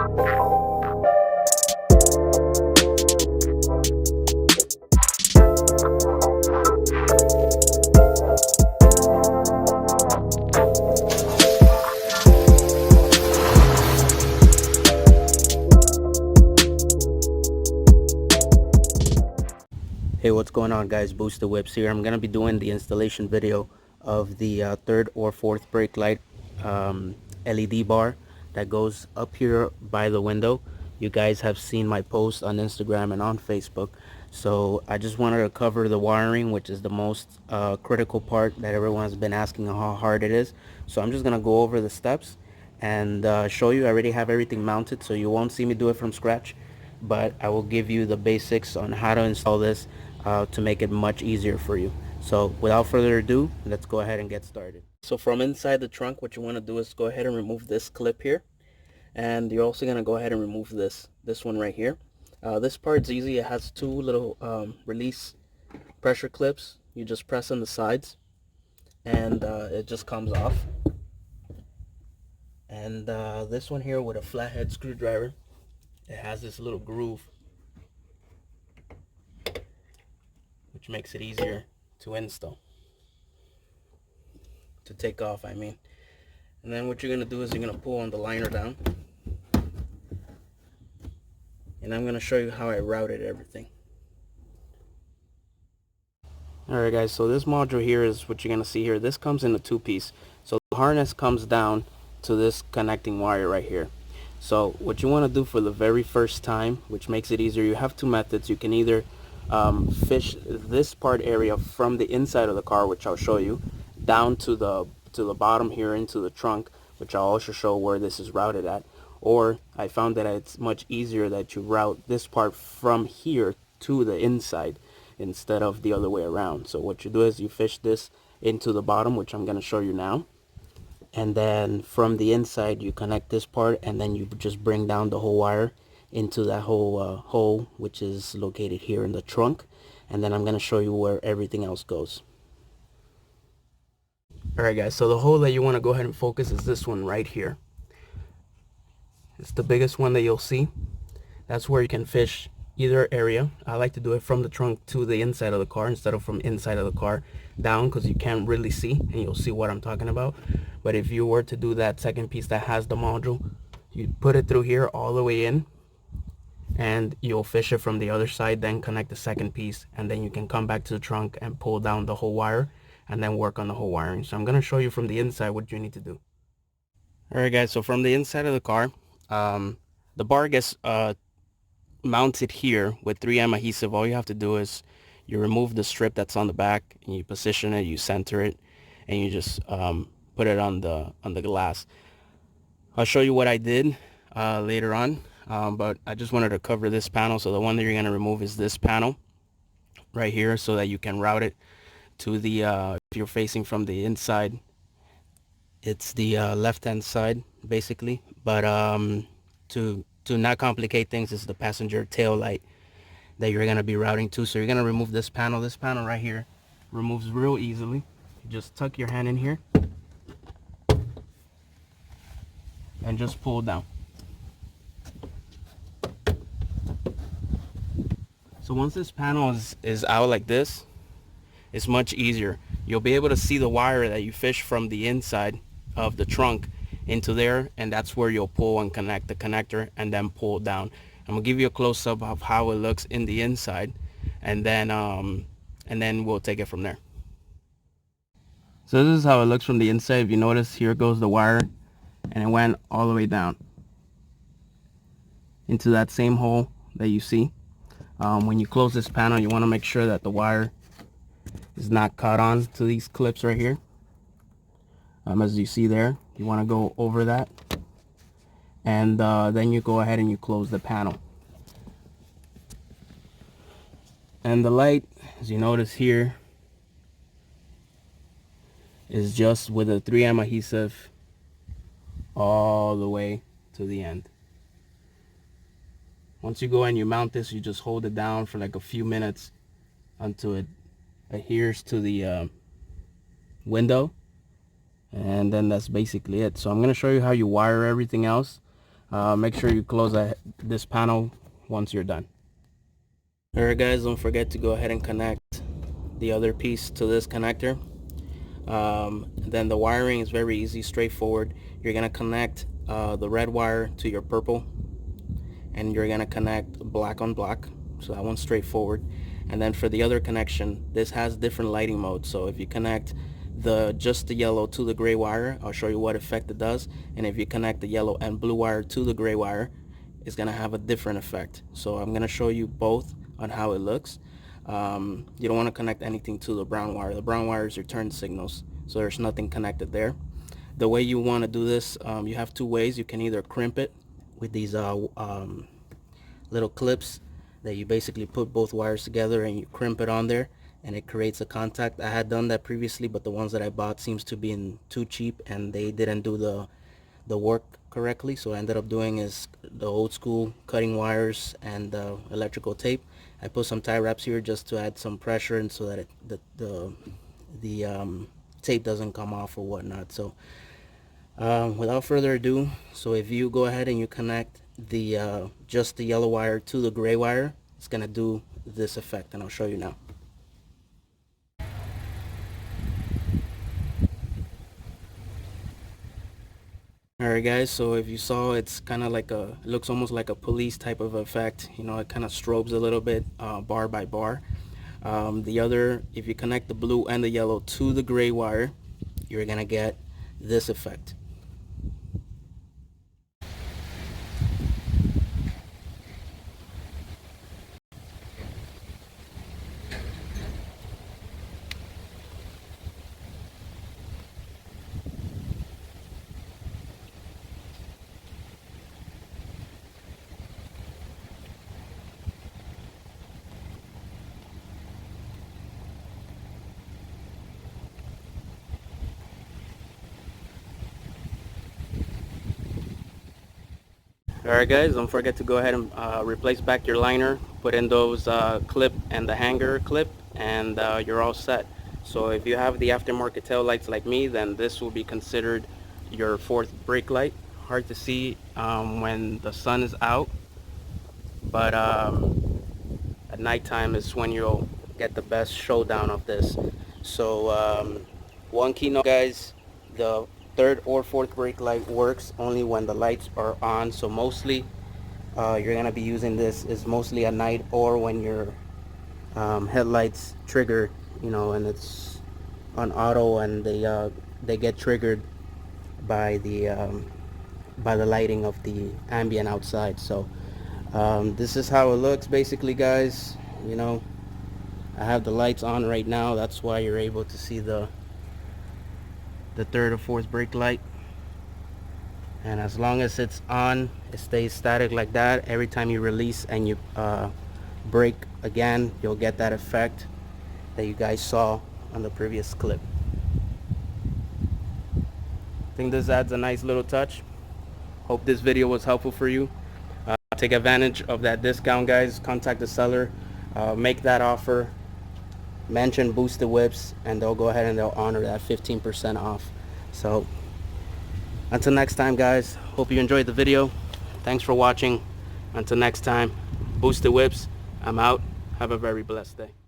Hey, what's going on, guys? Booster Whips here. I'm gonna be doing the installation video of the third or fourth brake light LED bar that goes up here by the window. You guys have seen my post on Instagram and on Facebook, so I just wanted to cover the wiring, which is the most critical part that everyone's been asking how hard it is. So I'm just gonna go over the steps and show you. I already have everything mounted, so you won't see me do it from scratch, but I will give you the basics on how to install this to make it much easier for you. So without further ado, let's go ahead and get started. So from inside the trunk, what you want to do is go ahead and remove this clip here, and you're also going to go ahead and remove this one right here. This part's easy. It has two little release pressure clips. You just press on the sides and it just comes off. And this one here with a flathead screwdriver, it has this little groove which makes it easier to install, to take off, I mean. And then what you're going to do is you're going to pull on the liner down, and I'm going to show you how I routed everything. Alright guys, so this module here is what you're going to see here. This comes in a two-piece. So the harness comes down to this connecting wire right here. So what you want to do for the very first time, which makes it easier, you have two methods. You can either fish this part area from the inside of the car, which I'll show you, down to the bottom here into the trunk, which I'll also show where this is routed at. Or I found that it's much easier that you route this part from here to the inside instead of the other way around. So what you do is you fish this into the bottom, which I'm going to show you now, and then from the inside you connect this part, and then you just bring down the whole wire into that whole hole, which is located here in the trunk. And then I'm going to show you where everything else goes. Alright guys, so the hole that you want to go ahead and focus is this one right here. It's the biggest one that you'll see. That's where you can fish either area. I like to do it from the trunk to the inside of the car instead of from inside of the car down, because you can't really see, and you'll see what I'm talking about. But if you were to do that second piece that has the module, you put it through here all the way in, and you'll fish it from the other side, then connect the second piece, and then you can come back to the trunk and pull down the whole wire and then work on the whole wiring. So I'm going to show you from the inside what you need to do. Alright guys, so from the inside of the car, the bar gets mounted here with 3M adhesive. All you have to do is you remove the strip that's on the back, and you position it, you center it, and you just put it on the glass. I'll show you what I did later on. But I just wanted to cover this panel. So the one that you're going to remove is this panel right here, so that you can route it to the if you're facing from the inside, it's the left hand side basically. But to not complicate things, is the passenger tail light that you're going to be routing to. So you're going to remove this panel right here. Removes real easily. You just tuck your hand in here and just pull down. So once this panel is out like this, it's much easier. You'll be able to see the wire that you fish from the inside of the trunk into there, and that's where you'll pull and connect the connector and then pull down. I'm gonna give you a close-up of how it looks in the inside, and then we'll take it from there. So this is how it looks from the inside. If you notice, here goes the wire, and it went all the way down into that same hole that you see. When you close this panel, you want to make sure that the wire is not caught on to these clips right here. As you see there, you want to go over that, and then you go ahead and you close the panel. And the light, as you notice here, is just with a 3M adhesive all the way to the end. Once you go and you mount this, you just hold it down for like a few minutes until it adheres to the window, and then that's basically it. So I'm going to show you how you wire everything else. Make sure you close this panel once you're done. Alright guys, don't forget to go ahead and connect the other piece to this connector. Then the wiring is very easy, straightforward. You're gonna connect the red wire to your purple, and you're gonna connect black on black, so that one's straightforward. And then for the other connection, this has different lighting modes, so if you connect just the yellow to the gray wire, I'll show you what effect it does. And if you connect the yellow and blue wire to the gray wire, it's gonna have a different effect. So I'm gonna show you both on how it looks. You don't want to connect anything to the brown wire. The brown wire is your turn signals, so there's nothing connected there. The way you want to do this, you have two ways. You can either crimp it with these little clips that you basically put both wires together and you crimp it on there, and it creates a contact. I had done that previously, but the ones that I bought seems to be too cheap, and they didn't do the work correctly. So I ended up doing is the old school cutting wires and electrical tape. I put some tie wraps here just to add some pressure, and so that the tape doesn't come off or whatnot. So without further ado, so if you go ahead and you connect the just the yellow wire to the gray wire, it's gonna do this effect, and I'll show you now. Alright guys, so if you saw, it's kind of like it looks almost like a police type of effect. You know, it kind of strobes a little bit, bar by bar. If you connect the blue and the yellow to the gray wire, you're gonna get this effect. Alright guys, don't forget to go ahead and replace back your liner, put in those clip and the hanger clip, and you're all set. So if you have the aftermarket tail lights like me, then this will be considered your fourth brake light. Hard to see when the sun is out, but at nighttime is when you'll get the best showdown of this. So one key note guys, the third or fourth brake light works only when the lights are on. So mostly you're gonna be using this is mostly at night, or when your headlights trigger, you know, and it's on auto, and they get triggered by the lighting of the ambient outside. So this is how it looks basically guys. You know, I have the lights on right now, that's why you're able to see the third or fourth brake light. And as long as it's on, it stays static like that. Every time you release and you brake again, you'll get that effect that you guys saw on the previous clip. I think this adds a nice little touch. Hope this video was helpful for you. Take advantage of that discount guys. Contact the seller, make that offer, mention Boosted Whips, and they'll go ahead and they'll honor that 15% off. So until next time guys, hope you enjoyed the video. Thanks for watching. Until next time, Boosted Whips, I'm out. Have a very blessed day.